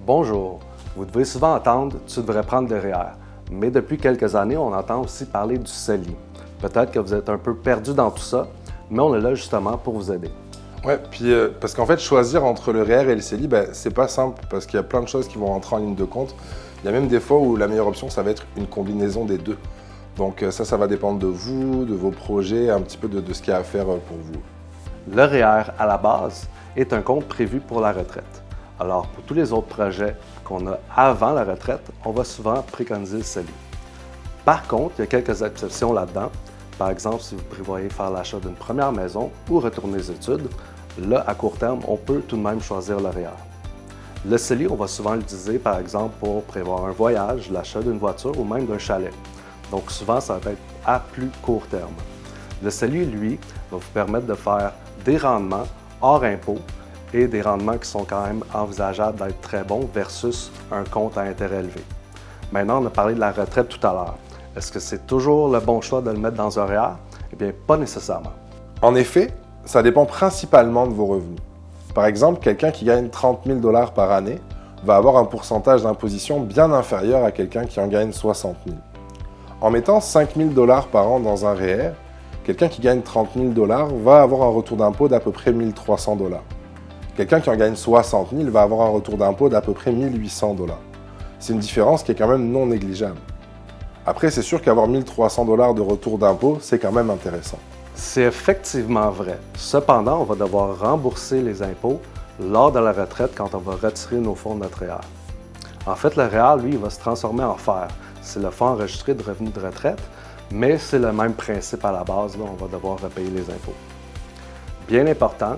Bonjour, vous devez souvent entendre « tu devrais prendre le REER », mais depuis quelques années, on entend aussi parler du CELI. Peut-être que vous êtes un peu perdu dans tout ça, mais on est là justement pour vous aider. Ouais, puis parce qu'en fait, choisir entre le REER et le CELI, c'est pas simple parce qu'il y a plein de choses qui vont rentrer en ligne de compte. Il y a même des fois où la meilleure option, ça va être une combinaison des deux. Donc ça va dépendre de vous, de vos projets, un petit peu de ce qu'il y a à faire pour vous. Le REER, à la base, est un compte prévu pour la retraite. Alors, pour tous les autres projets qu'on a avant la retraite, on va souvent préconiser le CELI. Par contre, il y a quelques exceptions là-dedans. Par exemple, si vous prévoyez faire l'achat d'une première maison ou retourner aux études, là, à court terme, on peut tout de même choisir le REER. Le CELI, on va souvent l'utiliser, par exemple, pour prévoir un voyage, l'achat d'une voiture ou même d'un chalet. Donc, souvent, ça va être à plus court terme. Le CELI, lui, va vous permettre de faire des rendements hors impôt et des rendements qui sont quand même envisageables d'être très bons versus un compte à intérêt élevé. Maintenant, on a parlé de la retraite tout à l'heure. Est-ce que c'est toujours le bon choix de le mettre dans un REER? Eh bien, pas nécessairement. En effet, ça dépend principalement de vos revenus. Par exemple, quelqu'un qui gagne 30 000 $ par année va avoir un pourcentage d'imposition bien inférieur à quelqu'un qui en gagne 60 000. En mettant 5 000 $ par an dans un REER, quelqu'un qui gagne 30 000 $ va avoir un retour d'impôt d'à peu près 1 300 $. Quelqu'un qui en gagne 60 000 va avoir un retour d'impôt d'à peu près 1 800 $. C'est une différence qui est quand même non négligeable. Après, c'est sûr qu'avoir 1 300 $ de retour d'impôt, c'est quand même intéressant. C'est effectivement vrai. Cependant, on va devoir rembourser les impôts lors de la retraite quand on va retirer nos fonds de notre REER. En fait, le REER, lui, il va se transformer en FER. C'est le fonds enregistré de revenus de retraite, mais c'est le même principe à la base, là, on va devoir repayer les impôts. Bien important,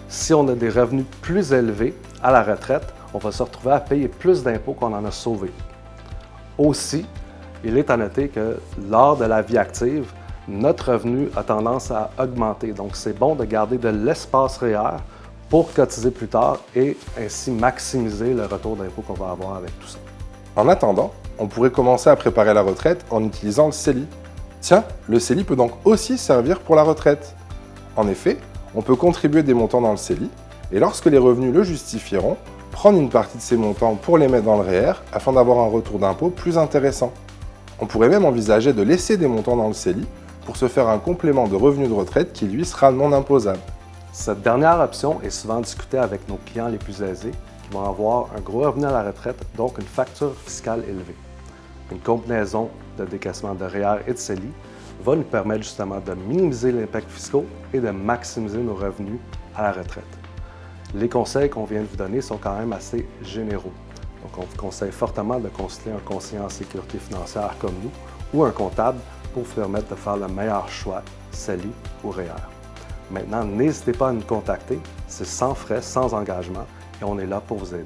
si on a des revenus plus élevés à la retraite, on va se retrouver à payer plus d'impôts qu'on en a sauvé. Aussi, il est à noter que lors de la vie active, notre revenu a tendance à augmenter. Donc, c'est bon de garder de l'espace REER pour cotiser plus tard et ainsi maximiser le retour d'impôt qu'on va avoir avec tout ça. En attendant, on pourrait commencer à préparer la retraite en utilisant le CELI. Tiens, le CELI peut donc aussi servir pour la retraite. En effet, on peut contribuer des montants dans le CELI et lorsque les revenus le justifieront, prendre une partie de ces montants pour les mettre dans le REER afin d'avoir un retour d'impôt plus intéressant. On pourrait même envisager de laisser des montants dans le CELI pour se faire un complément de revenu de retraite qui lui sera non imposable. Cette dernière option est souvent discutée avec nos clients les plus aisés qui vont avoir un gros revenu à la retraite, donc une facture fiscale élevée. Une combinaison de décaissement de REER et de CELI va nous permettre justement de minimiser l'impact fiscal et de maximiser nos revenus à la retraite. Les conseils qu'on vient de vous donner sont quand même assez généraux. Donc, on vous conseille fortement de consulter un conseiller en sécurité financière comme nous ou un comptable pour vous permettre de faire le meilleur choix, CELI ou REER. Maintenant, n'hésitez pas à nous contacter, c'est sans frais, sans engagement et on est là pour vous aider.